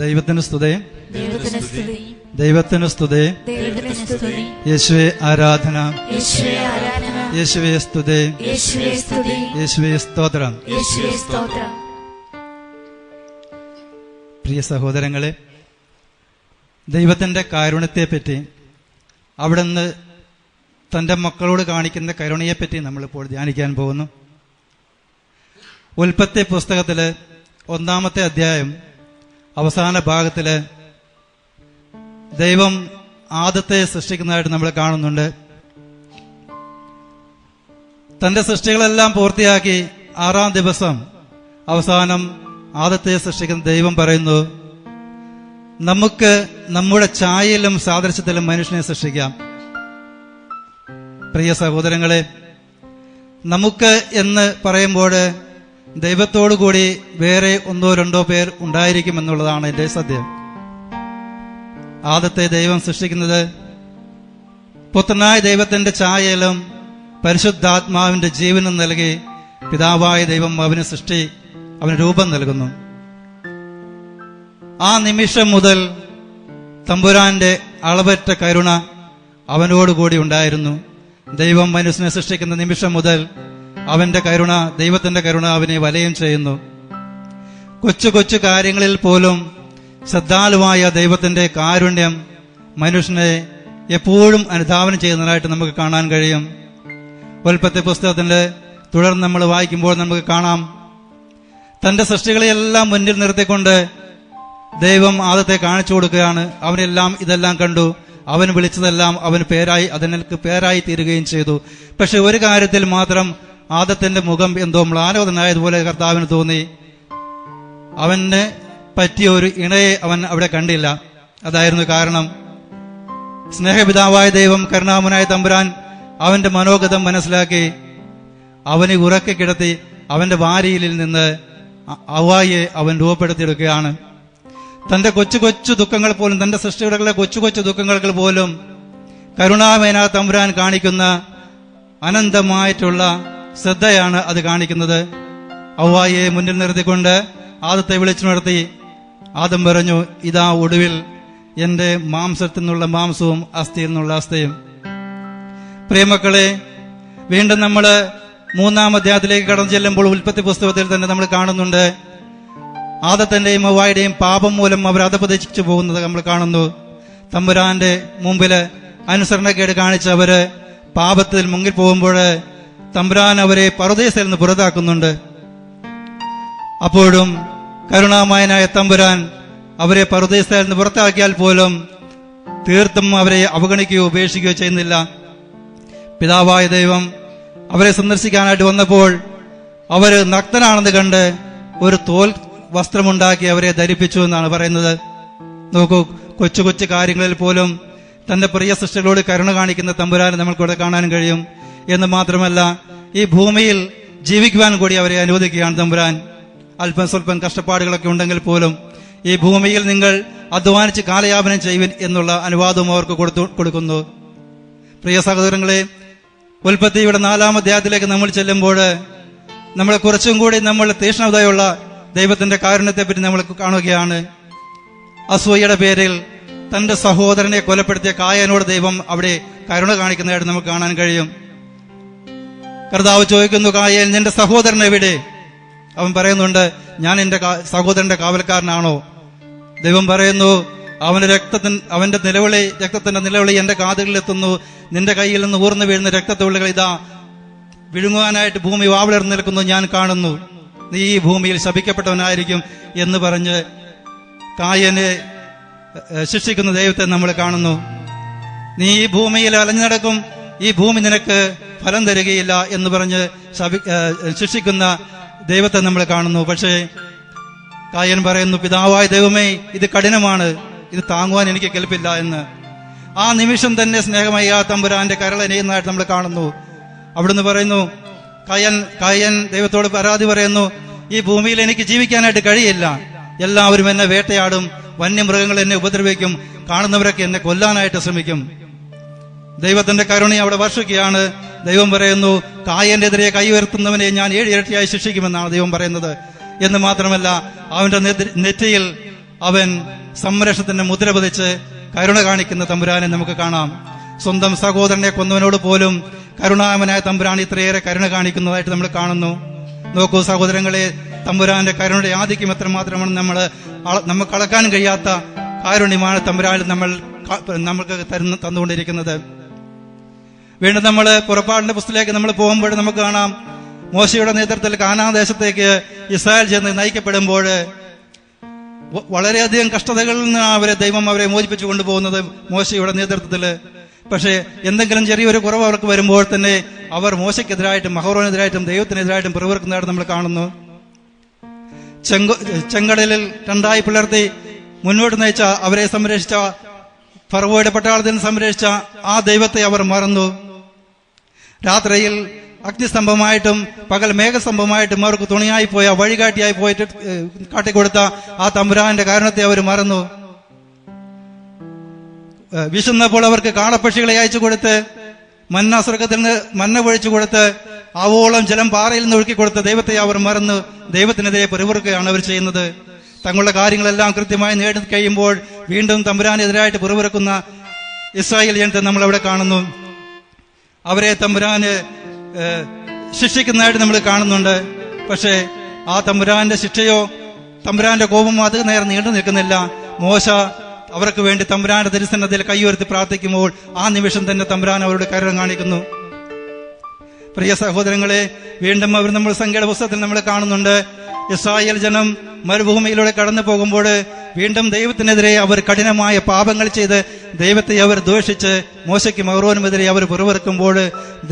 ദൈവത്തിന് സ്തുതി, ദൈവത്തിന് സ്തുതി, യേശുവേ ആരാധന, യേശുവേ സ്തുതി, യേശുവേ സ്തോത്രം. പ്രിയ സഹോദരങ്ങളെ, ദൈവത്തിന്റെ കാരുണ്യത്തെപ്പറ്റി, അവിടുന്ന് തന്റെ മക്കളോട് കാണിക്കുന്ന കരുണയെപ്പറ്റി നമ്മളിപ്പോൾ ധ്യാനിക്കാൻ പോകുന്നു. ഉൽപ്പത്തി പുസ്തകത്തില് 1-ാമത്തെ അധ്യായം അവസാന ഭാഗത്തില് ദൈവം ആദത്തെ സൃഷ്ടിക്കുന്നതായിട്ട് നമ്മൾ കാണുന്നുണ്ട്. തന്റെ സൃഷ്ടികളെല്ലാം പൂർത്തിയാക്കി 6-ാം ദിവസം അവസാനം ആദത്തെ സൃഷ്ടിക്കുന്ന ദൈവം പറയുന്നു, നമുക്ക് നമ്മുടെ ഛായയിലും സാദൃശ്യത്തിലും മനുഷ്യനെ സൃഷ്ടിക്കാം. പ്രിയ സഹോദരങ്ങളെ, നമുക്ക് എന്ന് പറയുമ്പോൾ ദൈവത്തോടുകൂടി വേറെ 1-2 പേർ ഉണ്ടായിരിക്കുമെന്നുള്ളതാണ് എന്റെ സത്യം. ആദത്തെ ദൈവം സൃഷ്ടിക്കുന്നത് പുത്രനായ ദൈവത്തിന്റെ ഛായയിലും പരിശുദ്ധാത്മാവിന്റെ ജീവനും നൽകി പിതാവായ ദൈവം അവന് രൂപം നൽകുന്നു. ആ നിമിഷം മുതൽ തമ്പുരാന്റെ അളവറ്റ കരുണ അവനോടുകൂടി ഉണ്ടായിരുന്നു. ദൈവം മനുഷ്യനെ സൃഷ്ടിക്കുന്ന നിമിഷം മുതൽ അവന്റെ കരുണ, ദൈവത്തിന്റെ കരുണ അവനെ വലയം ചെയ്യുന്നു. കൊച്ചു കൊച്ചു കാര്യങ്ങളിൽ പോലും ശ്രദ്ധാലുവായ ദൈവത്തിന്റെ കാരുണ്യം മനുഷ്യനെ എപ്പോഴും അനുധാവനം ചെയ്യുന്നതായിട്ട് നമുക്ക് കാണാൻ കഴിയും. ഉൽപ്പത്തി പുസ്തകത്തിന്റെ തുടർന്ന് നമ്മൾ വായിക്കുമ്പോൾ നമുക്ക് കാണാം, തന്റെ സൃഷ്ടികളെയെല്ലാം മുന്നിൽ നിർത്തിക്കൊണ്ട് ദൈവം ആദത്തെ കാണിച്ചു കൊടുക്കുകയാണ്. അവനെല്ലാം ഇതെല്ലാം കണ്ടു, അവൻ വിളിച്ചതെല്ലാം അതിനക്ക് പേരായി തീരുകയും ചെയ്തു. പക്ഷെ ഒരു കാര്യത്തിൽ മാത്രം ആദത്തിന്റെ മുഖം എന്തോ മ്ലാനവതനായതുപോലെ കർത്താവിന് തോന്നി. അവന് പറ്റിയ ഒരു ഇണയെ അവൻ അവിടെ കണ്ടില്ല. അതായിരുന്നു കാരണം. സ്നേഹപിതാവായ ദൈവം, കരുണാമനായ തമ്പുരാൻ അവന്റെ മനോഗതം മനസ്സിലാക്കി അവനെ ഉറക്കെ കിടത്തി അവന്റെ വാരിയിൽ നിന്ന് ഹവ്വായെ അവൻ രൂപപ്പെടുത്തിയെടുക്കുകയാണ്. തന്റെ കൊച്ചു കൊച്ചു ദുഃഖങ്ങൾ പോലും, തന്റെ സൃഷ്ടികളുടെ കൊച്ചു കൊച്ചു ദുഃഖങ്ങൾ പോലും കരുണാമയനായ തമ്പുരാൻ കാണിക്കുന്ന അനന്തമായിട്ടുള്ള ശ്രദ്ധയാണ് അത് കാണിക്കുന്നത്. ഹവ്വായെ മുന്നിൽ നിർത്തിക്കൊണ്ട് ആദത്തെ വിളിച്ചു നിർത്തി ആദം പറഞ്ഞു, ഇതാ ഒടുവിൽ എന്റെ മാംസത്തിൽ നിന്നുള്ള മാംസവും അസ്ഥിയിൽ നിന്നുള്ള അസ്ഥയും. പ്രിയമക്കളെ, വീണ്ടും നമ്മൾ 3-ാം അധ്യായത്തിലേക്ക് കടന്നു ചെല്ലുമ്പോൾ ഉൽപ്പത്തി പുസ്തകത്തിൽ തന്നെ നമ്മൾ കാണുന്നുണ്ട്, ആദത്തിന്റെയും ഹവ്വായുടെയും പാപം മൂലം അവർ അധപതിച്ചു പോകുന്നത് നമ്മൾ കാണുന്നു. തമ്പുരാന്റെ മുമ്പില് അനുസരണക്കേട് കാണിച്ച് അവര് പാപത്തിൽ മുങ്ങിപ്പോകുമ്പോൾ തമ്പുരാൻ അവരെ പറുദീസയിൽ നിന്ന് പുറത്താക്കുന്നുണ്ട്. അപ്പോഴും കരുണാമയനായ തമ്പുരാൻ അവരെ പറുദീസയിൽ നിന്ന് പുറത്താക്കിയാൽ പോലും തീർത്തും അവരെ അവഗണിക്കുകയോ ഉപേക്ഷിക്കുകയോ ചെയ്യുന്നില്ല. പിതാവായ ദൈവം അവരെ സന്ദർശിക്കാനായിട്ട് വന്നപ്പോൾ അവര് നഗ്നനാണെന്ന് കണ്ട് ഒരു തോൽ വസ്ത്രമുണ്ടാക്കി അവരെ ധരിപ്പിച്ചു എന്നാണ് പറയുന്നത്. നോക്കൂ, കൊച്ചു കൊച്ചു കാര്യങ്ങളിൽ പോലും തന്റെ പ്രിയ സൃഷ്ടികളോട് കരുണ കാണിക്കുന്ന തമ്പുരാനെ നമ്മൾക്കിവിടെ കാണാൻ കഴിയും. എന്ന് മാത്രമല്ല, ഈ ഭൂമിയിൽ ജീവിക്കുവാൻ കൂടി അവരെ അനുവദിക്കുകയാണ് തമ്പുരാൻ. അല്പം സ്വല്പം കഷ്ടപ്പാടുകളൊക്കെ ഉണ്ടെങ്കിൽ പോലും ഈ ഭൂമിയിൽ നിങ്ങൾ അധ്വാനിച്ച് കാലയാപനം ചെയ്യുവിൻ എന്നുള്ള അനുവാദവും അവർക്ക് കൊടുക്കുന്നു. പ്രിയ സഹോദരങ്ങളെ, ഉൽപ്പത്തിയുടെ 4-ാം അധ്യായത്തിലേക്ക് നമ്മൾ ചെല്ലുമ്പോൾ നമ്മൾ കുറച്ചും കൂടി നമ്മൾ തീക്ഷ്ണതയുള്ള ദൈവത്തിന്റെ കാരുണ്യത്തെപ്പറ്റി നമ്മൾ കാണുകയാണ്. അസൂയയുടെ പേരിൽ തന്റെ സഹോദരനെ കൊലപ്പെടുത്തിയ കായനോട് ദൈവം അവിടെ കരുണ കാണിക്കുന്നതായിട്ട് നമുക്ക് കാണാൻ കഴിയും. കർത്താവ് ചോദിക്കുന്നു, കായൻ, നിന്റെ സഹോദരൻ എവിടെ? അവൻ പറയുന്നുണ്ട്, ഞാൻ എന്റെ സഹോദരന്റെ കാവൽക്കാരനാണോ? ദൈവം പറയുന്നു, അവന്റെ രക്തത്തിന്റെ നിലവിളി എന്റെ കാതുകളിൽ എത്തുന്നു. നിന്റെ കയ്യിൽ നിന്ന് ഊർന്നു വീഴുന്ന രക്തത്തുള്ളികൾ ഇതാ വിഴുങ്ങുവാനായിട്ട് ഭൂമി വാവിളർന്നു നിൽക്കുന്നു, ഞാൻ കാണുന്നു. നീ ഈ ഭൂമിയിൽ ശപിക്കപ്പെട്ടവനായിരിക്കും എന്ന് പറഞ്ഞ് കായനെ ശിക്ഷിക്കുന്ന ദൈവത്തെ നമ്മൾ കാണുന്നു. നീ ഈ ഭൂമിയിൽ അലഞ്ഞു നടക്കും, ഈ ഭൂമി നിനക്ക് ഫലം തരികയില്ല എന്ന് പറഞ്ഞ് ശിക്ഷിക്കുന്ന ദൈവത്തെ നമ്മൾ കാണുന്നു. പക്ഷേ കായൻ പറയുന്നു, പിതാവായ ദൈവമേ, ഇത് കഠിനമാണ്, ഇത് താങ്ങുവാൻ എനിക്ക് കെൽപ്പില്ല എന്ന്. ആ നിമിഷം തന്നെ സ്നേഹമായ തമ്പുരാന്റെ കരളനെയുന്നതായിട്ട് നമ്മൾ കാണുന്നു. അവിടുന്ന് പറയുന്നു, കായൻ ദൈവത്തോട് പരാതി പറയുന്നു, ഈ ഭൂമിയിൽ എനിക്ക് ജീവിക്കാനായിട്ട് കഴിയില്ല, എല്ലാവരും എന്നെ വേട്ടയാടും, വന്യമൃഗങ്ങൾ എന്നെ ഉപദ്രവിക്കും, കാണുന്നവരൊക്കെ എന്നെ കൊല്ലാനായിട്ട് ശ്രമിക്കും. ദൈവത്തിന്റെ കരുണ അവിടെ വർഷിക്കുകയാണ്. ദൈവം പറയുന്നു, കായന്റെതിരെ കൈ ഉയർത്തുന്നവനെ ഞാൻ 7 ഇരട്ടിയായി ശിക്ഷിക്കുമെന്നാണ് ദൈവം പറയുന്നത്. എന്ന് മാത്രമല്ല, അവന്റെ നെറ്റിയിൽ അവൻ സംരക്ഷണത്തിന്റെ മുദ്ര പതിച്ച് കരുണ കാണിക്കുന്ന തമ്പുരാനെ നമുക്ക് കാണാം. സ്വന്തം സഹോദരനെ കൊന്നവനോട് പോലും കരുണാമനായ തമ്പുരാൻ ഇത്രയേറെ കരുണ കാണിക്കുന്നതായിട്ട് നമ്മൾ കാണുന്നു. നോക്കൂ സഹോദരങ്ങളെ, തമ്പുരാന്റെ കരുണയുടെ ആധിക്യം എത്രമാത്രമാണ് നമുക്ക് അളക്കാൻ കഴിയാത്ത കാരുണ്യമാണ് തമ്പുരാൻ നമ്മൾക്ക് തന്നുകൊണ്ടിരിക്കുന്നത്. വീണ്ടും നമ്മൾ പുറപ്പാടിന്റെ പുസ്തകത്തിലേക്ക് നമ്മൾ പോകുമ്പോൾ നമുക്ക് കാണാം, മോശയുടെ നേതൃത്വത്തിൽ കാനാൻ ദേശത്തേക്ക് ഇസ്രായേൽ ചെന്ന് നയിക്കപ്പെടുമ്പോൾ വളരെയധികം കഷ്ടതകളിൽ നിന്ന് ദൈവം അവരെ മോചിപ്പിച്ചു കൊണ്ടുപോകുന്നത് മോശയുടെ നേതൃത്വത്തില്. പക്ഷേ എന്തെങ്കിലും ചെറിയൊരു കുറവ് അവർക്ക് വരുമ്പോൾ തന്നെ അവർ മോശയ്ക്കെതിരായിട്ടും അഹരോനെതിരായിട്ടും ദൈവത്തിനെതിരായിട്ടും പ്രവർത്തിക്കുന്നതായിട്ട് നമ്മൾ കാണുന്നു. ചെങ്കടലിൽ രണ്ടായി പിളർത്തി മുന്നോട്ട് നയിച്ച അവരെ സംരക്ഷിച്ച ഫറവോയുടെ പട്ടാളത്തിന് സംരക്ഷിച്ച ആ ദൈവത്തെ അവർ മറന്നു. രാത്രിയിൽ അഗ്നിസ്തംഭമായിട്ടും പകൽ മേഘസ്തംഭമായിട്ടും അവർക്ക് തുണിയായി പോയ വഴികാട്ടിയായി പോയിട്ട് കാട്ടിക്കൊടുത്ത ആ തമ്പുരാന്റെ കാരണത്തെ അവർ മറന്നു. വിശന്നപ്പോൾ അവർക്ക് കാളപ്പക്ഷികളെ അയച്ചു കൊടുത്ത് മന്ന സ്വർഗത്തിൽ നിന്ന് മന്ന പൊഴിച്ചു കൊടുത്ത് ആവോളം ജലം പാറയിൽ നിന്ന് ഒഴുക്കി കൊടുത്ത ദൈവത്തെ അവർ മറന്നു ദൈവത്തിനെതിരെ പിറുപിറുക്കുകയാണ് അവർ ചെയ്യുന്നത്. തങ്ങളുടെ കാര്യങ്ങളെല്ലാം കൃത്യമായി നേടി കഴിയുമ്പോൾ വീണ്ടും തമ്പുരാനെതിരായിട്ട് പിറുപിറുക്കുന്ന ഇസ്രായേൽ ജനത്തെ നമ്മൾ അവിടെ കാണുന്നു. അവരെ തമ്പുരാന് ശിക്ഷിക്കുന്നതായിട്ട് നമ്മൾ കാണുന്നുണ്ട്. പക്ഷേ ആ തമ്പുരാന്റെ ശിക്ഷയോ തമ്പുരാന്റെ കോപമോ അത് നേരെ നീണ്ടു നിൽക്കുന്നില്ല. മോശ അവർക്ക് വേണ്ടി തമ്പുരാന്റെ തിരുസന്നതിൽ കൈയുയർത്തി പ്രാർത്ഥിക്കുമ്പോൾ ആ നിമിഷം തന്നെ തമ്പുരാൻ അവരുടെ കരുണ കാണിക്കുന്നു. പ്രിയ സഹോദരങ്ങളെ, വീണ്ടും അവർ നമ്മൾ സംഖ്യയുടെ പുസ്തകത്തിൽ നമ്മൾ കാണുന്നുണ്ട്, ഇസ്രായേൽ ജനം മരുഭൂമിയിലൂടെ കടന്നു പോകുമ്പോൾ വീണ്ടും ദൈവത്തിനെതിരെ അവർ കഠിനമായ പാപങ്ങൾ ചെയ്ത് ദൈവത്തെ അവർ ദ്വേഷിച്ച് മോശയ്ക്കും അഹരോനുമെതിരെ അവർ പിറുപിറുക്കുമ്പോൾ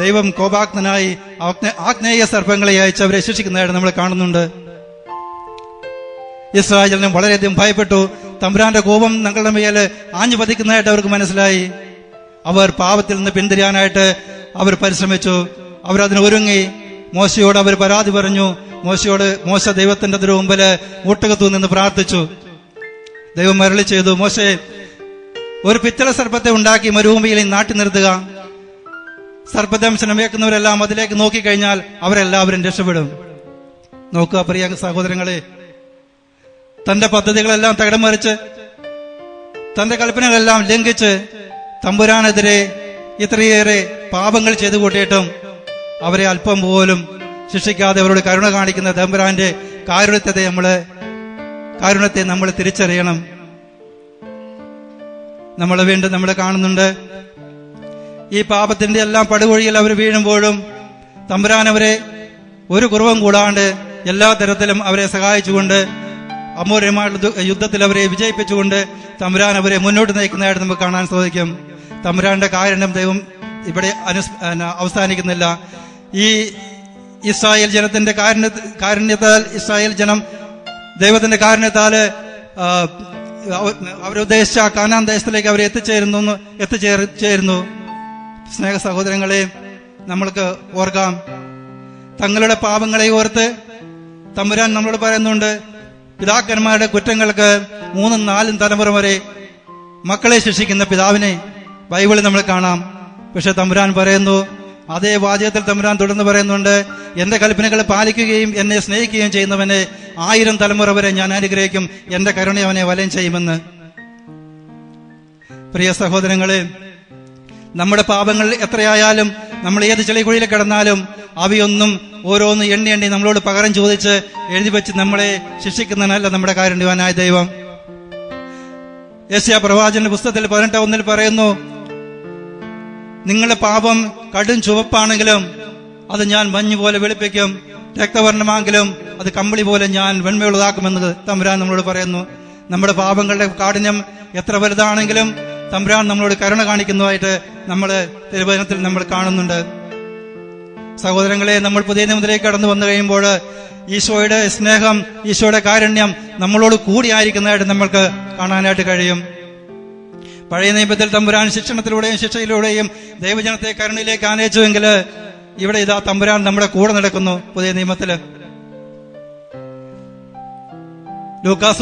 ദൈവം കോപാഗ്നനായി ആഗ്നേയ സർപ്പങ്ങളെ അയച്ച് അവരെ ശിക്ഷിക്കുന്നതായിട്ട് നമ്മൾ കാണുന്നുണ്ട്. ഇസ്രായേലിനും വളരെയധികം ഭയപ്പെട്ടു. തമ്പുരാന്റെ കോപം തങ്ങളുടെ മേൽ ആഞ്ഞു പതിക്കുന്നതായിട്ട് അവർക്ക് മനസ്സിലായി. അവർ പാപത്തിൽ നിന്ന് പിന്തിരിയാനായിട്ട് അവർ പരിശ്രമിച്ചു. അവരതിന് ഒരുങ്ങി. മോശയോട് അവർ പരാതി പറഞ്ഞു. മോശ ദൈവത്തിന്റെ മുമ്പില് മുട്ടുകത്തു നിന്ന് പ്രാർത്ഥിച്ചു. ദൈവം അരുളി ചെയ്തു, മോശെ, ഒരു പിത്തള സർപ്പത്തെ ഉണ്ടാക്കി മരുഭൂമിയിൽ നാട്ടി നിർത്തുക. സർപ്പദംശനം ഏൽക്കുന്നവരെല്ലാം അതിലേക്ക് നോക്കിക്കഴിഞ്ഞാൽ അവരെല്ലാവരും രക്ഷപ്പെടും. നോക്കുക പ്രിയ സഹോദരങ്ങളെ, തന്റെ പദ്ധതികളെല്ലാം തകിടം മറിച്ച് തന്റെ കൽപ്പനകളെല്ലാം ലംഘിച്ച് തമ്പുരാനെതിരെ ഇത്രയേറെ പാപങ്ങൾ ചെയ്തു കൂട്ടിയിട്ടും അവരെ അല്പം പോലും ശിക്ഷിക്കാതെ അവരോട് കരുണ കാണിക്കുന്ന തമ്പുരാന്റെ കാരുണ്യത്തെ നമ്മൾ തിരിച്ചറിയണം. നമ്മൾ വീണ്ടും നമ്മൾ കാണുന്നുണ്ട്, ഈ പാപത്തിന്റെ എല്ലാം പടുകുഴിയിൽ അവർ വീഴുമ്പോഴും തമ്പുരാൻ അവരെ ഒരു കുറവും കൂടാണ്ട് എല്ലാ തരത്തിലും അവരെ സഹായിച്ചുകൊണ്ട് അമൂല്യമായിട്ടുള്ള യുദ്ധത്തിൽ അവരെ വിജയിപ്പിച്ചുകൊണ്ട് തമ്പുരാൻ അവരെ മുന്നോട്ട് നയിക്കുന്നതായിട്ട് നമുക്ക് കാണാൻ സാധിക്കും. തമ്പുരാന്റെ കാരുണ്യം ദൈവം ഇവിടെ അവസാനിക്കുന്നില്ല. ഈ ഇസ്രായേൽ ജനത്തിന്റെ കാരുണ്യത്താൽ ഇസ്രായേൽ ജനം ദൈവത്തിന്റെ കാരുണ്യത്താൽ അവരുദ്ദേശിച്ച കാനാൻ ദേശത്തിലേക്ക് അവർ എത്തിച്ചേരുന്നു. സ്നേഹ സഹോദരങ്ങളെ, നമ്മൾക്ക് ഓർക്കാം, തങ്ങളുടെ പാപങ്ങളെ ഓർത്ത് തമ്പുരാൻ നമ്മളോട് പറയുന്നുണ്ട്, പിതാക്കന്മാരുടെ കുറ്റങ്ങൾക്ക് 3-4 തലമുറ വരെ മക്കളെ ശിക്ഷിക്കുന്ന പിതാവിനെ ബൈബിളിൽ നമ്മൾ കാണാം. പക്ഷെ തമ്പുരാൻ പറയുന്നു, അതേ വാചകത്തിൽ തമ്പുരാൻ തുടർന്ന് പറയുന്നുണ്ട്, എന്റെ കൽപ്പനകൾ പാലിക്കുകയും എന്നെ സ്നേഹിക്കുകയും ചെയ്യുന്നവനെ 1000 തലമുറ വരെ ഞാൻ അനുഗ്രഹിക്കും, എന്റെ കരുണ അവനെ വലയം ചെയ്യുമെന്ന്. പ്രിയ സഹോദരങ്ങളെ, നമ്മുടെ പാപങ്ങൾ എത്രയായാലും നമ്മൾ ഏത് ചെളിക്കുഴിയിൽ കിടന്നാലും അവയൊന്നും ഓരോന്ന് എണ്ണി എണ്ണി നമ്മളോട് പകരം ചോദിച്ച് എഴുതി വെച്ച് നമ്മളെ ശിക്ഷിക്കുന്നതിനല്ല നമ്മുടെ കാരുണ്യവാനായ ദൈവം. യെശയ്യാ പ്രവാചകന്റെ പുസ്തകത്തിൽ 18:1 പറയുന്നു, നിങ്ങളുടെ പാപം കടും ചുവപ്പാണെങ്കിലും അത് ഞാൻ മഞ്ഞ് പോലെ വെളുപ്പിക്കും, രക്തവർണ്ണമാണെങ്കിലും അത് കമ്പിളി പോലെ ഞാൻ വെണ്മയുള്ളതാക്കുമെന്ന് തമ്പുരാൻ നമ്മളോട് പറയുന്നു. നമ്മുടെ പാപങ്ങളുടെ കാഠിന്യം എത്ര വലുതാണെങ്കിലും തമ്പുരാൻ നമ്മളോട് കരുണ കാണിക്കുന്നതായിട്ട് നമ്മൾ തിരുവചനത്തിൽ നമ്മൾ കാണുന്നുണ്ട്. സഹോദരങ്ങളെ, നമ്മൾ പുതിയ നിയമത്തിലേക്ക് കടന്നു വന്നു കഴിയുമ്പോൾ ഈശോയുടെ സ്നേഹം, ഈശോയുടെ കാരുണ്യം നമ്മളോട് കൂടിയായിരിക്കുന്നതായിട്ട് നമ്മൾക്ക് കാണാനായിട്ട് കഴിയും. പഴയ നിയമത്തിൽ തമ്പുരാൻ ശിക്ഷണത്തിലൂടെയും ശിക്ഷയിലൂടെയും ദൈവജനത്തെ കരുണയിലേക്ക് ആനയിച്ചുവെങ്കിൽ ഇവിടെ ഇതാ തമ്പുരാൻ നമ്മുടെ കൂടെ നടക്കുന്നു. പുതിയ നിയമത്തില് ലൂക്കാസ്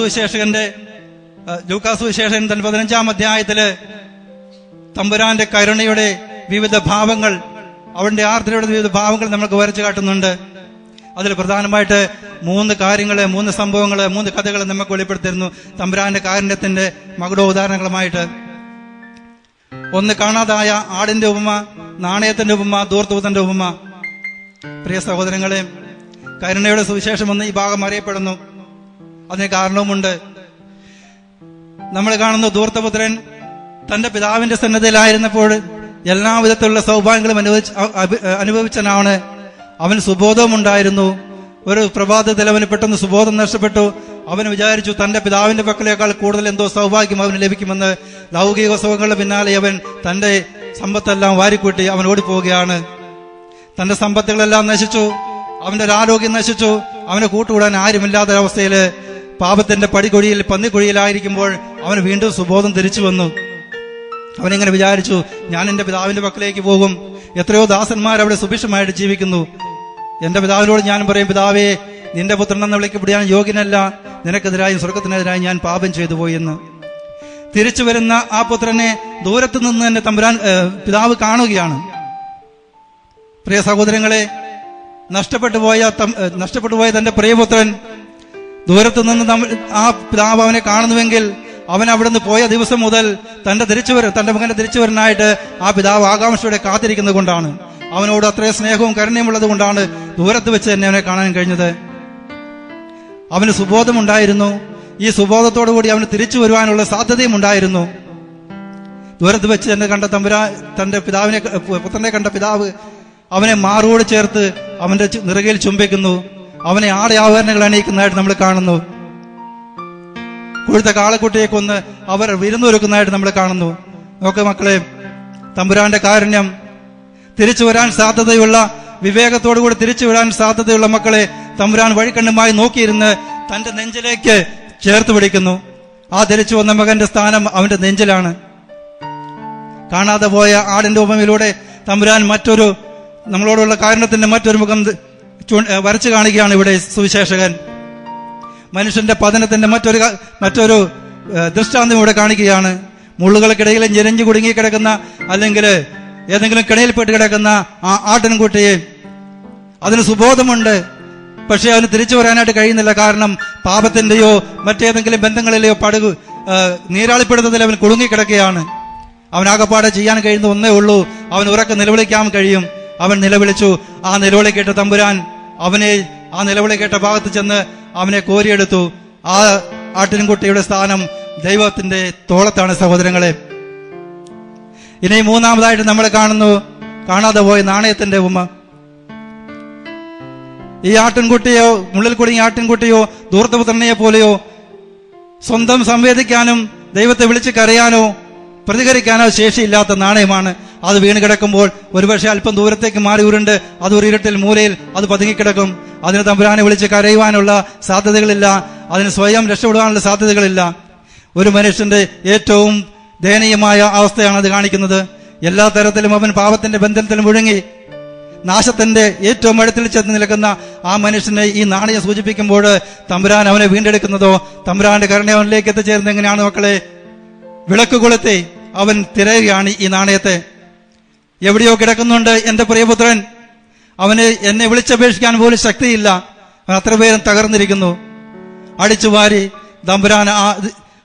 സുവിശേഷകൻ തന്റെ 15-ാം അധ്യായത്തില് തമ്പുരാന്റെ കരുണയുടെ വിവിധ ഭാവങ്ങൾ, അവന്റെ ആർദ്രയുടെ വിവിധ ഭാവങ്ങൾ നമുക്ക് വരച്ചു കാട്ടുന്നുണ്ട്. അതിൽ പ്രധാനമായിട്ട് 3 സംഭവങ്ങൾ 3 കഥകൾ നമുക്ക് വെളിപ്പെടുത്തിയിരുന്നു തമ്പുരാന്റെ കാരുണ്യത്തിന്റെ മകുടോ ഉദാഹരണങ്ങളുമായിട്ട്. ഒന്ന്, കാണാതായ ആടിന്റെ ഉപമ, നാണയത്തിന്റെ ഉപമ, ധൂർത്തൂതന്റെ ഉപമ. പ്രിയ സഹോദരങ്ങളെ, കരുണയുടെ സുവിശേഷം എന്ന് ഈ ഭാഗം അറിയപ്പെടുന്നു. അതിന് കാരണവുമുണ്ട്. നമ്മൾ കാണുന്നു, ധൂർത്തപുത്രൻ തന്റെ പിതാവിന്റെ സന്നദ്ധയിലായിരുന്നപ്പോൾ എല്ലാവിധത്തിലുള്ള സൗഭാഗ്യങ്ങളും അനുഭവിച്ചനാണ്. അവൻ സുബോധവും ഉണ്ടായിരുന്നു. ഒരു പ്രഭാതത്തിൽ അവന് പെട്ടെന്ന് സുബോധം നഷ്ടപ്പെട്ടു. അവൻ വിചാരിച്ചു തന്റെ പിതാവിന്റെ പക്കലേക്കാൾ കൂടുതൽ എന്തോ സൗഭാഗ്യം അവന് ലഭിക്കുമെന്ന്. ലൗകിക സുഖങ്ങളുടെ പിന്നാലെ അവൻ തന്റെ സമ്പത്തെല്ലാം വാരിക്കൂട്ടി അവൻ ഓടിപ്പോവുകയാണ്. തന്റെ സമ്പത്തുകളെല്ലാം നശിച്ചു, അവന്റെ ആരോഗ്യം നശിച്ചു. അവനെ കൂട്ടുകൂടാൻ ആരുമില്ലാത്ത അവസ്ഥയിൽ പാപത്തിന്റെ പടികുഴിയിൽ പന്നിക്കുഴിയിലായിരിക്കുമ്പോൾ അവന് വീണ്ടും സുബോധം തിരിച്ചു വന്നു. അവനിങ്ങനെ വിചാരിച്ചു, ഞാൻ എന്റെ പിതാവിന്റെ പക്കലേക്ക് പോകും. എത്രയോ ദാസന്മാർ അവിടെ സുഭിക്ഷമായിട്ട് ജീവിക്കുന്നു. എന്റെ പിതാവിനോട് ഞാൻ പറയും, പിതാവേ, നിന്റെ പുത്രനെന്ന് വിളിക്കപ്പെടാൻ യോഗ്യനല്ല, നിനക്കെതിരായും സ്വർഗത്തിനെതിരായി ഞാൻ പാപം ചെയ്തു പോയി എന്ന്. തിരിച്ചു വരുന്ന ആ പുത്രനെ ദൂരത്തു നിന്ന് തന്നെ പിതാവ് കാണുകയാണ്. പ്രിയ സഹോദരങ്ങളെ, നഷ്ടപ്പെട്ടു പോയ തന്റെ പ്രിയപുത്രൻ ദൂരത്തു നിന്ന് ആ പിതാവ് അവനെ കാണുന്നുവെങ്കിൽ അവൻ അവിടെ നിന്ന് പോയ ദിവസം മുതൽ തന്റെ മകന്റെ തിരിച്ചുവരനായിട്ട് ആ പിതാവ് ആകാംക്ഷയോടെ കാത്തിരിക്കുന്നത് കൊണ്ടാണ്. അവനോട് അത്രയും സ്നേഹവും കരുണയും ഉള്ളത് കൊണ്ടാണ് ദൂരത്ത് വെച്ച് തന്നെ അവനെ കാണാൻ കഴിഞ്ഞത്. അവന് സുബോധമുണ്ടായിരുന്നു. ഈ സുബോധത്തോടുകൂടി അവന് തിരിച്ചു വരുവാനുള്ള സാധ്യതയും ഉണ്ടായിരുന്നു. ദൂരത്ത് വെച്ച് തന്നെ കണ്ട തന്റെ പുത്രനെ കണ്ട പിതാവ് അവനെ മാറോട് ചേർത്ത് അവന്റെ നിറകയിൽ ചുംബിക്കുന്നു. അവനെ ആടയാഭരണങ്ങൾ അണിയിക്കുന്നതായിട്ട് നമ്മൾ കാണുന്നു. കൊഴുത്ത കാളക്കുട്ടിയെ കൊന്ന് അവർ വിരുന്നൊരുക്കുന്നതായിട്ട് നമ്മൾ കാണുന്നു. നോക്ക് മക്കളെ, തമ്പുരാന്റെ കാരുണ്യം. തിരിച്ചു വരാൻ സാധ്യതയുള്ള, വിവേകത്തോടുകൂടി തിരിച്ചു വരാൻ സാധ്യതയുള്ള മക്കളെ തമ്പുരാൻ വഴിക്കണ്ണുമായി നോക്കിയിരുന്ന് തന്റെ നെഞ്ചിലേക്ക് ചേർത്ത് പിടിക്കുന്നു. ആ തിരിച്ചു വന്ന മകന്റെ സ്ഥാനം അവന്റെ നെഞ്ചിലാണ്. കാണാതെ പോയ ആടിന്റെ ഉപമയിലൂടെ തമ്പുരാൻ നമ്മളോടുള്ള കാരുണ്യത്തിന്റെ മറ്റൊരു മുഖം വരച്ചു കാണുകയാണ് ഇവിടെ സുവിശേഷകൻ. മനുഷ്യന്റെ പതനത്തിന്റെ മറ്റൊരു ദൃഷ്ടാന്തം ഇവിടെ കാണിക്കുകയാണ്. മുള്ളുകൾക്കിടയിൽ ഞെരഞ്ഞു കുടുങ്ങി കിടക്കുന്ന, അല്ലെങ്കിൽ ഏതെങ്കിലും കിണയിൽപ്പെട്ട് കിടക്കുന്ന ആ ആട്ടിൻകുട്ടിയെ, അതിന് സുബോധമുണ്ട്, പക്ഷെ അവന് തിരിച്ചു വരാനായിട്ട് കഴിയുന്നില്ല. കാരണം പാപത്തിന്റെയോ മറ്റേതെങ്കിലും ബന്ധങ്ങളിലെയോ നീരാളിപ്പെടുന്നതിൽ അവൻ കുടുങ്ങിക്കിടക്കുകയാണ്. അവനാകപ്പാടെ ചെയ്യാൻ കഴിയുന്ന ഒന്നേ ഉള്ളൂ, അവൻ ഉറക്കെ നിലവിളിക്കാൻ കഴിയും. അവൻ നിലവിളിച്ചു. ആ നിലവിളി കേട്ട തമ്പുരാൻ ആ നിലവിളി കേട്ട ഭാഗത്ത് ചെന്ന് അവനെ കോരിയെടുത്തു. ആ ആട്ടിൻകുട്ടിയുടെ സ്ഥാനം ദൈവത്തിന്റെ തോളത്താണ് സഹോദരങ്ങളെ. ഇനി മൂന്നാമതായിട്ട് നമ്മൾ കാണുന്നു, കാണാതെ പോയ നാണയത്തിന്റെ ഉപമ. ഈ ആട്ടിൻകുട്ടിയോ, മുള്ളിൽ കുടുങ്ങിയ ആട്ടിൻകുട്ടിയോ ധൂർത്തപുത്രനെ പോലെയോ സ്വന്തം സംവേദിക്കാനും ദൈവത്തെ വിളിച്ച് കരയാനോ പ്രതികരിക്കാനോ ശേഷിയില്ലാത്ത നാണയമാണ്. അത് വീണ് കിടക്കുമ്പോൾ ഒരുപക്ഷെ അല്പം ദൂരത്തേക്ക് മാറി ഉരുണ്ട് അതൊരു ഇരുട്ടിൽ മൂലയിൽ അത് പതുങ്ങിക്കിടക്കും. അതിന് തമ്പുരാനെ വിളിച്ച് കരയുവാനുള്ള സാധ്യതകളില്ല, അതിന് സ്വയം രക്ഷപ്പെടുവാനുള്ള സാധ്യതകളില്ല. ഒരു മനുഷ്യന്റെ ഏറ്റവും ദയനീയമായ അവസ്ഥയാണ് അത് കാണിക്കുന്നത്. എല്ലാ തരത്തിലും അവൻ പാപത്തിന്റെ ബന്ധനത്തിൽ മുഴുങ്ങി നാശത്തിന്റെ ഏറ്റവും അടുത്തിൽ ചെന്ന് നിൽക്കുന്ന ആ മനുഷ്യനെ ഈ നാണയം സൂചിപ്പിക്കുമ്പോൾ തമ്പുരാൻ അവനെ വീണ്ടെടുക്കുന്നതോ തമ്പുരാന്റെ കരുണ അവനിലേക്ക് എത്തിച്ചേരുന്നത് എങ്ങനെയാണ് മക്കളെ? വിളക്ക് കൊളുത്തി അവൻ തിരയുകയാണ് ഈ നാണയത്തെ. എവിടെയോ കിടക്കുന്നുണ്ട് എന്റെ പ്രിയപുത്രൻ, അവന് എന്നെ വിളിച്ചപേക്ഷിക്കാൻ പോലും ശക്തിയില്ല, അവൻ അത്ര പേരും തകർന്നിരിക്കുന്നു. അടിച്ചുവാരി തമ്പുരാൻ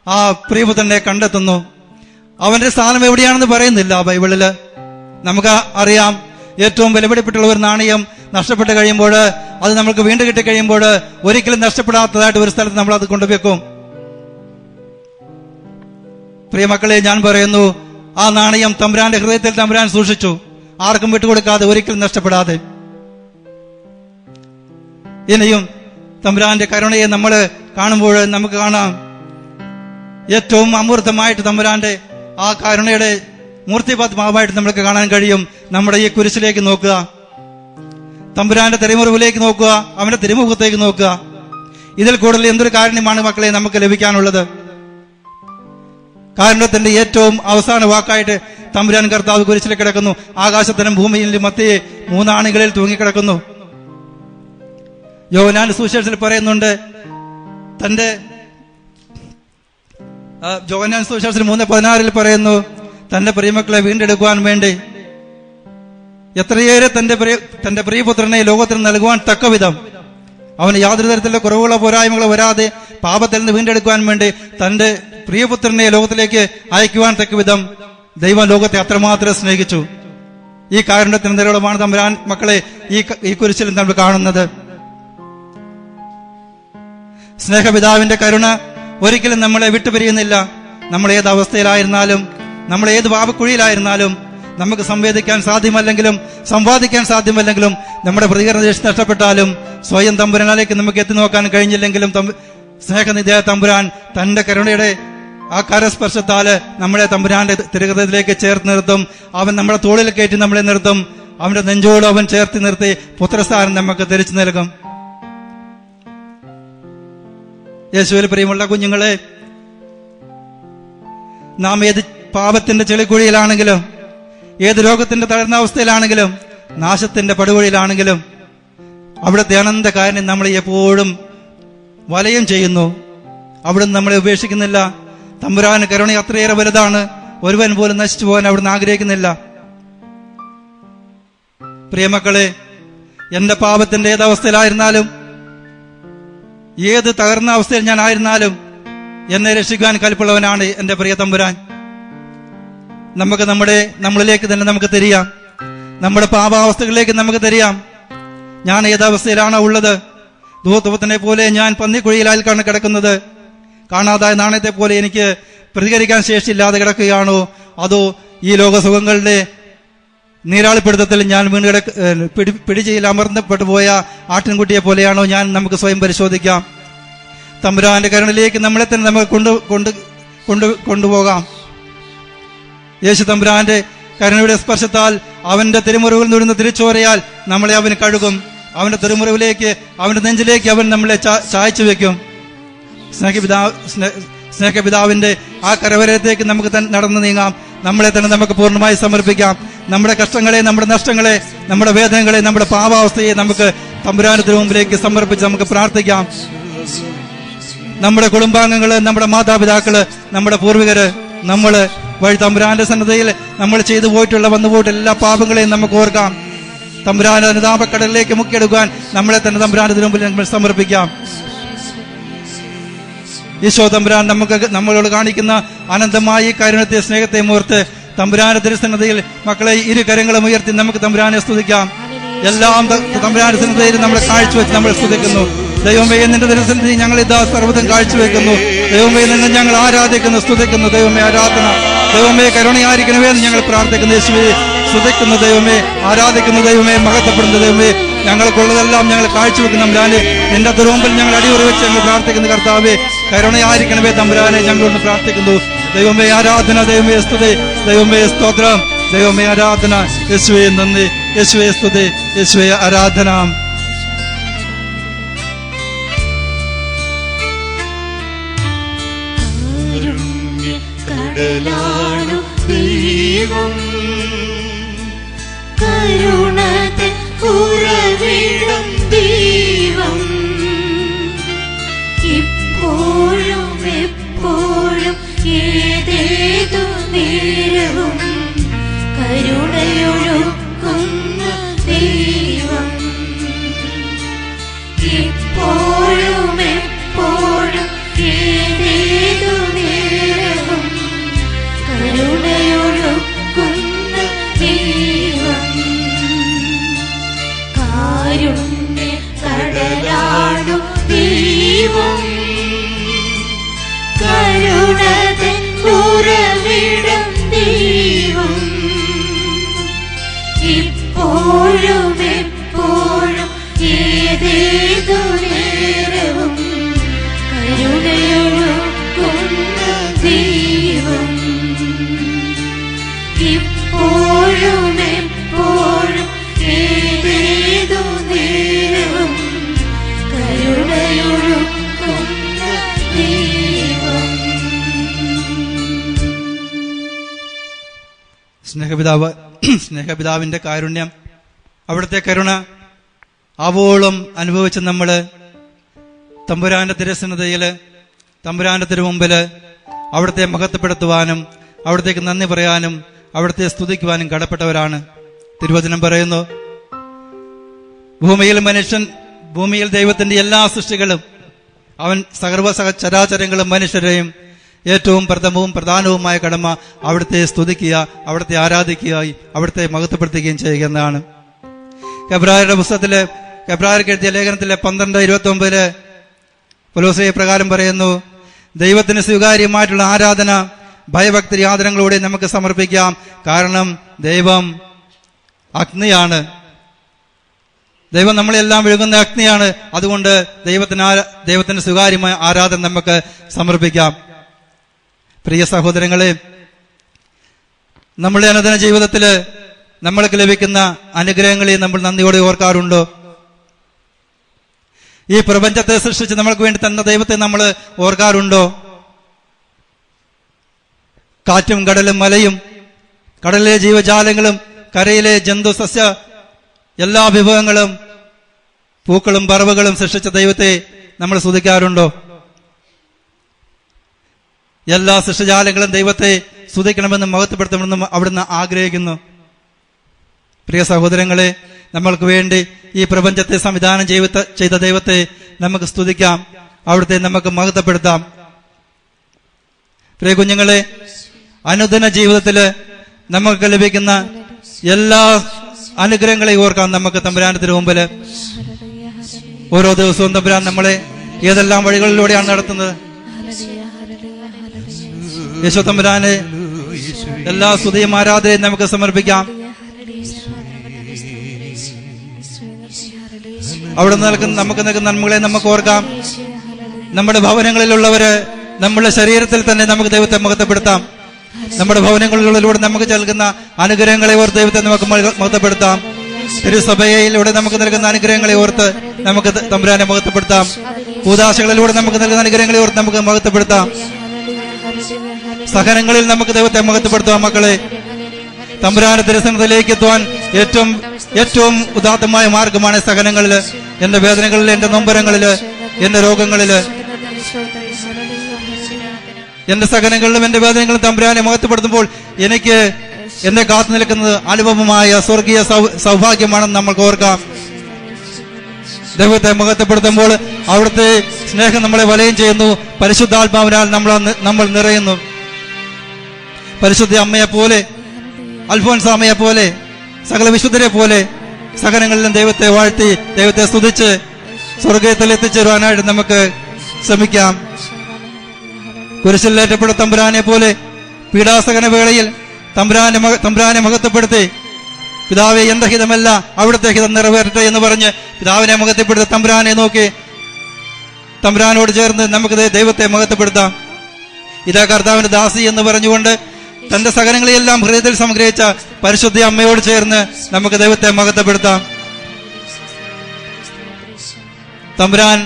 ആ പ്രിയപുത്രനെ കണ്ടെത്തുന്നു. അവന്റെ സ്ഥാനം എവിടെയാണെന്ന് പറയുന്നില്ല ബൈബിളില്. നമുക്ക് അറിയാം, ഏറ്റവും വിലപിടിപ്പെട്ടുള്ള ഒരു നാണയം നഷ്ടപ്പെട്ട് കഴിയുമ്പോൾ, അത് നമുക്ക് വീണ്ടും കിട്ടിക്കഴിയുമ്പോൾ ഒരിക്കലും നഷ്ടപ്പെടാത്തതായിട്ട് ഒരു സ്ഥലത്ത് നമ്മൾ അത് കൊണ്ടുവെക്കും. പ്രിയമക്കളെ, ഞാൻ പറയുന്നു, ആ നാണയം തമ്പുരാന്റെ ഹൃദയത്തിൽ തമ്പുരാൻ സൂക്ഷിച്ചു, ആർക്കും വിട്ടുകൊടുക്കാതെ, ഒരിക്കലും നഷ്ടപ്പെടാതെ. ഇനിയും തമ്പുരാന്റെ കരുണയെ നമ്മൾ കാണുമ്പോൾ നമുക്ക് കാണാം, ഏറ്റവും അമൂർത്തമായിട്ട് തമ്പുരാന്റെ ആ കരുണയുടെ മൂർത്തിപാത്മാവായിട്ട് നമുക്ക് കാണാൻ കഴിയും. നമ്മുടെ ഈ കുരിശിലേക്ക് നോക്കുക, തമ്പുരാന്റെ തിരുമുറിവിലേക്ക് നോക്കുക, അവന്റെ തിരുമുഖത്തേക്ക് നോക്കുക. ഇതിൽ കൂടുതൽ എന്തൊരു കാരുണ്യമാണ് മക്കളെ നമുക്ക് ലഭിക്കാനുള്ളത്? കാരുണ്യത്തിന്റെ ഏറ്റവും അവസാന വാക്കായിട്ട് തമ്പുരാൻ കർത്താവ് കുരിശിൽ കിടക്കുന്നു. ആകാശത്തിനും ഭൂമിയിലും മധ്യേ 3 ആണികളിൽ തൂങ്ങിക്കിടക്കുന്നു. യോഹന്നാൻ സുവിശേഷത്തിൽ പറയുന്നുണ്ട്, യോഹന്നാൻ സുവിശേഷത്തിൽ 3:16 പറയുന്നു, തന്റെ പ്രിയമക്കളെ വീണ്ടെടുക്കുവാൻ വേണ്ടി എത്രയേറെ തന്റെ പ്രിയപുത്രനെ ലോകത്തിന് നൽകുവാൻ തക്കവിധം അവന് യാതൊരു തരത്തിലുള്ള കുറവുകളോ പോരായ്മകളോ വരാതെ പാപത്തിൽ നിന്ന് വീണ്ടെടുക്കുവാൻ വേണ്ടി തന്റെ പ്രിയപുത്രനെ ലോകത്തിലേക്ക് അയക്കുവാൻ തക്ക വിധം ദൈവം ലോകത്തെ അത്രമാത്രം സ്നേഹിച്ചു. ഈ കാരുണ്യത്തിന് നിരളമാണ് തമ്പുരാൻ മക്കളെ ഈ കുരിശിൽ നമ്മൾ കാണുന്നത്. സ്നേഹപിതാവിന്റെ കരുണ ഒരിക്കലും നമ്മളെ വിട്ടുപിരിയുന്നില്ല. നമ്മൾ ഏത് അവസ്ഥയിലായിരുന്നാലും, നമ്മൾ ഏത് പാപക്കുഴിയിലായിരുന്നാലും, നമുക്ക് സംവേദിക്കാൻ സാധ്യമല്ലെങ്കിലും സംവാദിക്കാൻ സാധ്യമല്ലെങ്കിലും, നമ്മുടെ പ്രതികരണശേഷി നഷ്ടപ്പെട്ടാലും, സ്വയം തമ്പുരാനിലേക്ക് നമുക്ക് എത്തി നോക്കാൻ കഴിഞ്ഞില്ലെങ്കിലും, സ്നേഹനിധിയായ തമ്പുരാൻ തന്റെ കരുണയുടെ ആ കരസ്പർശത്താല് നമ്മളെ തമ്പുരാന്റെ തിരുഹൃദയത്തിലേക്ക് ചേർത്ത് നിർത്തും. അവൻ നമ്മുടെ തോളിൽ കയറ്റി നമ്മളെ നിർത്തും. അവന്റെ നെഞ്ചോട് അവൻ ചേർത്ത് നിർത്തി പുത്രസ്ഥാനം നമുക്ക് തിരിച്ചു നൽകും. യേശുവിൽ പ്രിയമുള്ള കുഞ്ഞുങ്ങളെ, നാം ഏത് പാപത്തിന്റെ ചെളിക്കുഴിയിലാണെങ്കിലും, ഏത് രോഗത്തിന്റെ തളർന്ന അവസ്ഥയിലാണെങ്കിലും, നാശത്തിന്റെ പടുകുഴിയിലാണെങ്കിലും, അവിടുത്തെ അനന്ത കാര്യം നമ്മളെ എപ്പോഴും വലയം ചെയ്യുന്നു. അവിടുന്ന് നമ്മളെ ഉപേക്ഷിക്കുന്നില്ല. തമ്പുരാന് കരുണ അത്രയേറെ വലുതാണ്. ഒരുവൻ പോലും നശിച്ചു പോകാൻ അവിടുന്ന് ആഗ്രഹിക്കുന്നില്ല. പ്രിയമക്കളെ, എന്റെ പാപത്തിന്റെ ഏതവസ്ഥയിലായിരുന്നാലും, ഏത് തകർന്ന അവസ്ഥയിൽ ഞാൻ ആയിരുന്നാലും, എന്നെ രക്ഷിക്കാൻ കൽപ്പുള്ളവനാണ് എന്റെ പ്രിയ തമ്പുരാൻ. നമുക്ക് നമ്മളിലേക്ക് തന്നെ നമുക്ക് തിരിയാം. നമ്മുടെ പാപാവസ്ഥകളിലേക്ക് നമുക്ക് തിരിയാം. ഞാൻ ഏതവസ്ഥയിലാണോ ഉള്ളത്? ധൂർത്തനെ പോലെ ഞാൻ പന്നിക്കുഴിയിലായിക്കാണ് കിടക്കുന്നത്. കാണാതായ നാണയത്തെ പോലെ എനിക്ക് പ്രതികരിക്കാൻ ശേഷിയില്ലാതെ കിടക്കുകയാണോ? അതോ ഈ ലോകസുഖങ്ങളുടെ നീരാളിപ്പിടുത്തത്തിൽ ഞാൻ വീണ് പിടിചയിൽ അമർന്നപ്പെട്ടു പോയ ആട്ടിൻകുട്ടിയെ പോലെയാണോ ഞാൻ? നമുക്ക് സ്വയം പരിശോധിക്കാം. തമ്പുരാന്റെ കരുണയിലേക്ക് നമ്മളെ തന്നെ നമുക്ക് കൊണ്ടുപോകാം. യേശു തമ്പുരാന്റെ കരുണയുടെ സ്പർശത്താൽ, അവന്റെ തിരുമുറിവിൽ നിന്നുന്ന തിരിച്ചോരയാൽ നമ്മളെ അവന് കഴുകും. അവന്റെ തിരുമുറിവിലേക്ക്, അവന്റെ നെഞ്ചിലേക്ക് അവൻ നമ്മളെ ചായച്ചു വെക്കും. സ്നേഹപിതാവിന്റെ ആ കരവരത്തേക്ക് നമുക്ക് നടന്നു നീങ്ങാം. നമ്മളെ തന്നെ നമുക്ക് പൂർണ്ണമായി സമർപ്പിക്കാം. നമ്മുടെ കഷ്ടങ്ങളെ, നമ്മുടെ നഷ്ടങ്ങളെ, നമ്മുടെ വേദനകളെ, നമ്മുടെ പാപാവസ്ഥയെ നമുക്ക് തമ്പുരാനത്തിന് മുമ്പിലേക്ക് സമർപ്പിച്ച് നമുക്ക് പ്രാർത്ഥിക്കാം. നമ്മുടെ കുടുംബാംഗങ്ങള്, നമ്മുടെ മാതാപിതാക്കള്, നമ്മുടെ പൂർവികര്, നമ്മള് വഴി തമ്പുരാന്റെ സന്നദ്ധയിൽ നമ്മൾ ചെയ്തു പോയിട്ടുള്ള വന്നുപോയിട്ട് എല്ലാ പാപങ്ങളെയും നമുക്ക് ഓർക്കാം. തമ്പുരാന്റെ അനുതാപക്കടലിലേക്ക് മുക്കിയെടുക്കാൻ നമ്മളെ തന്നെ തമ്പുരാന്റെ മുമ്പിൽ നമ്മൾ സമർപ്പിക്കാം. ഈശോ തമ്പുരാൻ നമ്മളോട് കാണിക്കുന്ന അനന്തമായ കാരുണ്യത്തെ, സ്നേഹത്തെ ഓർത്ത് തമ്പുരാന്റെ തിരുസന്നദ്ധയിൽ മക്കളെ ഇരു കരങ്ങളും ഉയർത്തി നമുക്ക് തമ്പുരാനെ സ്തുതിക്കാം. എല്ലാം തമ്പുരാന്റെ സന്നദ്ധയിൽ നമ്മൾ കാഴ്ചവെച്ച് നമ്മൾ സ്തുതിക്കുന്നു. ദൈവമേ, നിന്റെ തിരുസന്നിധി ഞങ്ങൾ ഇതാ സർവ്വതും കാഴ്ചവെക്കുന്നു. ദൈവമേ, നിന്നെ ഞങ്ങൾ ആരാധിക്കുന്നു, സ്തുതിക്കുന്നു. ദൈവമേ, ആരാധന. ദൈവമേ, കരുണയായിരിക്കണമേ എന്ന് ഞങ്ങൾ പ്രാർത്ഥിക്കുന്നു. യേശുവേ, സ്തുതിക്കുന്നു. ദൈവമേ, ആരാധിക്കുന്നു. ദൈവമേ, മഹത്വപ്പെടുന്നു. ദൈവമേ, ഞങ്ങൾക്കുള്ളതെല്ലാം ഞങ്ങൾ കാഴ്ചവെക്കുന്നു. തമ്പുരാനെ, നിന്റെ തിരുമുമ്പിൽ ഞങ്ങൾ അടിയുറ വെച്ച് ഞങ്ങൾ പ്രാർത്ഥിക്കുന്നു. കർത്താവേ, കരുണയായിരിക്കണമേ തമ്പുരാനെ ഞങ്ങളൊന്ന് പ്രാർത്ഥിക്കുന്നു. ദൈവമേ, ആരാധന. ദൈവമേ, സ്തുതി. ദൈവമേ, സ്തോത്രം. ദൈവമേ, ആരാധന. യേശുവേ, നന്ദി. യേശുവേ, സ്തുതി. യേശുവേ, ആരാധന. കടലാണു ദൈവം, കരുണതൻ ഉറവിടം ദൈവം, ഇപ്പോഴും എപ്പോഴും ഏതേതു നേരവും കരുണയൊഴുക്കുന്ന ദൈവം, ഇപ്പോഴും എപ്പോഴും ഏതേതു നേരവും കരുണയൊഴുക്കുന്ന ദൈവം, കാരുണ്യ കടലാണു ദൈവം, കരുണതൻ ഉറവിടം ദൈവം, ഇപ്പോഴും എപ്പോഴും ഏതേതു നേരവും കരുണയൊഴുക്കുന്ന ദൈവം, ഇപ്പോഴും എപ്പോഴും ഏതേതു നേരവും കരുണയൊഴുക്കുന്ന ദൈവം. സ്നേഹപിതാവിന്റെ കാരുണ്യം, അവിടുത്തെ കരുണ ആവോളം അനുഭവിച്ച് നമ്മള് തമ്പുരാന്റെ തിരുസന്നിധിയില്, തമ്പുരാന്റെ തിരുമുമ്പില് അവിടുത്തെ മഹത്വപ്പെടുത്തുവാനും അവിടത്തേക്ക് നന്ദി പറയാനും അവിടുത്തെ സ്തുതിക്കുവാനും കടപ്പെട്ടവരാണ്. തിരുവചനം പറയുന്നു, ഭൂമിയിൽ മനുഷ്യൻ ഭൂമിയിൽ ദൈവത്തിന്റെ എല്ലാ സൃഷ്ടികളും അവൻ ചരാചരങ്ങളും മനുഷ്യരെയും ഏറ്റവും പ്രഥമവും പ്രധാനവുമായ കടമ അവിടുത്തെ സ്തുതിക്കുക, അവിടുത്തെ ആരാധിക്കുക, അവിടുത്തെ മഹത്വപ്പെടുത്തുകയും ചെയ്യുക എന്നതാണ്. എബ്രായരുടെ പുസ്തകത്തില് എബ്രായർക്ക് എഴുതിയ ലേഖനത്തിലെ 12:29 പൗലോസ് പ്രകാരം പറയുന്നു, ദൈവത്തിന് സ്വീകാര്യമായിട്ടുള്ള ആരാധന ഭയഭക്തി ആദരങ്ങളോടെ നമുക്ക് സമർപ്പിക്കാം. കാരണം ദൈവം അഗ്നിയാണ്. ദൈവം നമ്മളെല്ലാം വിഴുങ്ങുന്ന അഗ്നിയാണ്. അതുകൊണ്ട് ദൈവത്തിന് സ്വീകാര്യമായ ആരാധന നമുക്ക് സമർപ്പിക്കാം. പ്രിയ സഹോദരങ്ങളെ, നമ്മുടെ അനുദിന ജീവിതത്തില് നമ്മൾക്ക് ലഭിക്കുന്ന അനുഗ്രഹങ്ങളെ നമ്മൾ നന്ദിയോടെ ഓർക്കാറുണ്ടോ? ഈ പ്രപഞ്ചത്തെ സൃഷ്ടിച്ച് നമ്മൾക്ക് വേണ്ടി തന്ന ദൈവത്തെ നമ്മൾ ഓർക്കാറുണ്ടോ? കാറ്റും കടലും മലയും കടലിലെ ജീവജാലങ്ങളും കരയിലെ ജന്തു സസ്യ എല്ലാ വിഭവങ്ങളും പൂക്കളും പറവകളും സൃഷ്ടിച്ച ദൈവത്തെ നമ്മൾ സ്തുതിക്കാറുണ്ടോ? എല്ലാ സൃഷ്ടജാലങ്ങളും ദൈവത്തെ സ്തുതിക്കണമെന്നും മഹത്വപ്പെടുത്തണമെന്നും അവിടുന്ന് ആഗ്രഹിക്കുന്നു. പ്രിയ സഹോദരങ്ങളെ, നമ്മൾക്ക് വേണ്ടി ഈ പ്രപഞ്ചത്തെ സംവിധാനം ചെയ്ത ദൈവത്തെ നമുക്ക് സ്തുതിക്കാം, അവിടുത്തെ നമുക്ക് മഹത്വപ്പെടുത്താം. പ്രിയ കുഞ്ഞുങ്ങളെ, അനുദിന ജീവിതത്തില് നമുക്ക് ലഭിക്കുന്ന എല്ലാ അനുഗ്രഹങ്ങളെയും ഓർക്കാം. നമുക്ക് തമ്പുരാനത്തിന് മുമ്പില് ഓരോ ദിവസവും തമ്പുരാൻ നമ്മളെ ഏതെല്ലാം വഴികളിലൂടെയാണ് നടത്തുന്നത്. യേശു തമ്പുരാനെ എല്ലാ സ്തുതിയും ആരാധനയും നമുക്ക് സമർപ്പിക്കാം. അവിടെ നമുക്ക് നൽകുന്ന നന്മകളെ നമുക്ക് ഓർക്കാം. നമ്മുടെ ഭവനങ്ങളിലുള്ളവര് നമ്മുടെ ശരീരത്തിൽ തന്നെ നമുക്ക് ദൈവത്തെ മഹത്വപ്പെടുത്താം. നമ്മുടെ ഭവനങ്ങളിലൂടെ നമുക്ക് നൽകുന്ന അനുഗ്രഹങ്ങളെ ഓർത്ത് ദൈവത്തെ നമുക്ക് മഹത്വപ്പെടുത്താം. തിരുസഭയിലൂടെ നമുക്ക് നൽകുന്ന അനുഗ്രഹങ്ങളെ ഓർത്ത് നമുക്ക് തമ്പുരാനെ മഹത്വപ്പെടുത്താം. കൂദാശകളിലൂടെ നമുക്ക് നൽകുന്ന അനുഗ്രഹങ്ങളെ ഓർത്ത് നമുക്ക് മഹത്വപ്പെടുത്താം. സഹനങ്ങളിൽ നമുക്ക് ദൈവത്തെ മഹത്വപ്പെടുത്താം. മക്കളെ, തമ്പുരാന്റെ തിരുസന്നിധിയിലേക്ക് എത്തുവാൻ ഏറ്റവും ഉദാത്തമായ മാർഗമാണ് സഹനങ്ങളില്, എന്റെ വേദനകളില്, എന്റെ നൊമ്പരങ്ങളില്, എന്റെ രോഗങ്ങളില്, എന്റെ സഹനങ്ങളിലും എന്റെ വേദനകളിലും തമ്പുരാനെ മഹത്വപ്പെടുത്തുമ്പോൾ എനിക്ക് എന്നെ കാത്തു നിൽക്കുന്നത് അനുപമമായ സ്വർഗീയ സൗഭാഗ്യമാണെന്ന് നമ്മൾക്ക് ഓർക്കാം. ദൈവത്തെ മഹത്വപ്പെടുത്തുമ്പോൾ അവിടുത്തെ സ്നേഹം നമ്മളെ വലയം ചെയ്യുന്നു. പരിശുദ്ധാത്മാവിനാൽ നമ്മൾ നിറയുന്നു. പരിശുദ്ധ അമ്മയെ പോലെ, അൽഫോൻസ് അമ്മയെ പോലെ, സകല വിശുദ്ധരെ പോലെ സഹനങ്ങളിലും ദൈവത്തെ വാഴ്ത്തി ദൈവത്തെ സ്തുതിച്ച് സ്വർഗത്തിൽ എത്തിച്ചേരുവാനായിട്ട് നമുക്ക് ശ്രമിക്കാം. കുരിശിലേറ്റപ്പെട്ട തമ്പുരാനെ പോലെ പീഡാസഹന വേളയിൽ തമ്പുരാനെ മഹത്വപ്പെടുത്തി, പിതാവെ എന്റെ ഹിതമല്ല അവിടുത്തെ ഹിതം നിറവേറട്ടെ എന്ന് പറഞ്ഞ് പിതാവിനെ മഹത്വപ്പെടുത്തി തമ്പുരാനെ നോക്കി തമ്പുരാനോട് ചേർന്ന് നമുക്ക് ദൈവത്തെ മഹത്വപ്പെടുത്താം. ഇതാ കർത്താവിന്റെ ദാസി എന്ന് പറഞ്ഞുകൊണ്ട് തന്റെ സഹനങ്ങളെയെല്ലാം ഹൃദയത്തിൽ സംഗ്രഹിച്ച പരിശുദ്ധ അമ്മയോട് ചേർന്ന് നമുക്ക് ദൈവത്തെ മഹത്വപ്പെടുത്താം. തമ്പുരാൻ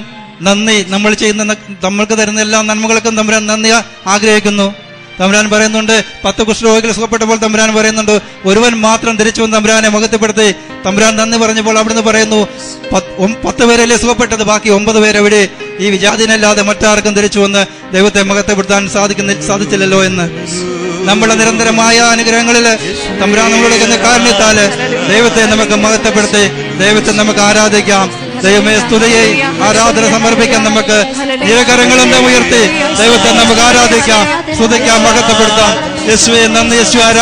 നന്ദി, നമ്മൾക്ക് തരുന്ന എല്ലാ നന്മകൾക്കും തമ്പുരാൻ നന്ദി ആഗ്രഹിക്കുന്നു. തമ്പുരാൻ പറയുന്നുണ്ട്, 10 കുഷ്ഠരോഗികൾ സുഖപ്പെട്ടപ്പോൾ തമ്പുരാൻ പറയുന്നുണ്ട്, ഒരുവൻ മാത്രം തിരിച്ചു വന്ന് തമ്പുരാനെ മഹത്വപ്പെടുത്തി. തമ്പുരാൻ നന്ദി പറഞ്ഞപ്പോൾ അവിടുന്ന് പറയുന്നു, 10 പേരല്ലേ സുഖപ്പെട്ടത്, ബാക്കി 9 പേരെവിടെ? ഈ വിജാതിനല്ലാതെ മറ്റാർക്കും തിരിച്ചു വന്ന് ദൈവത്തെ മഹത്വപ്പെടുത്താൻ സാധിച്ചില്ലല്ലോ എന്ന്. നമ്മുടെ നിരന്തരമായ അനുഗ്രഹങ്ങളില് തമ്പുരാൻ നമ്മളോട് കാരണത്താല് ദൈവത്തെ നമുക്ക് മഹത്വപ്പെടുത്തി ദൈവത്തെ നമുക്ക് ആരാധിക്കാം. ദൈവമേ, സ്തുതിയെ ആരാധന സമർപ്പിക്കാൻ നമുക്ക് ഇരുകരങ്ങളും ഉയർത്തി ദൈവത്തെ നമുക്ക് ആരാധിക്കാം, സ്തുതിക്കാം, മഹത്വപ്പെടുത്താം. യേശുവേ നന്ദി, യേശുവേ ആരാധന.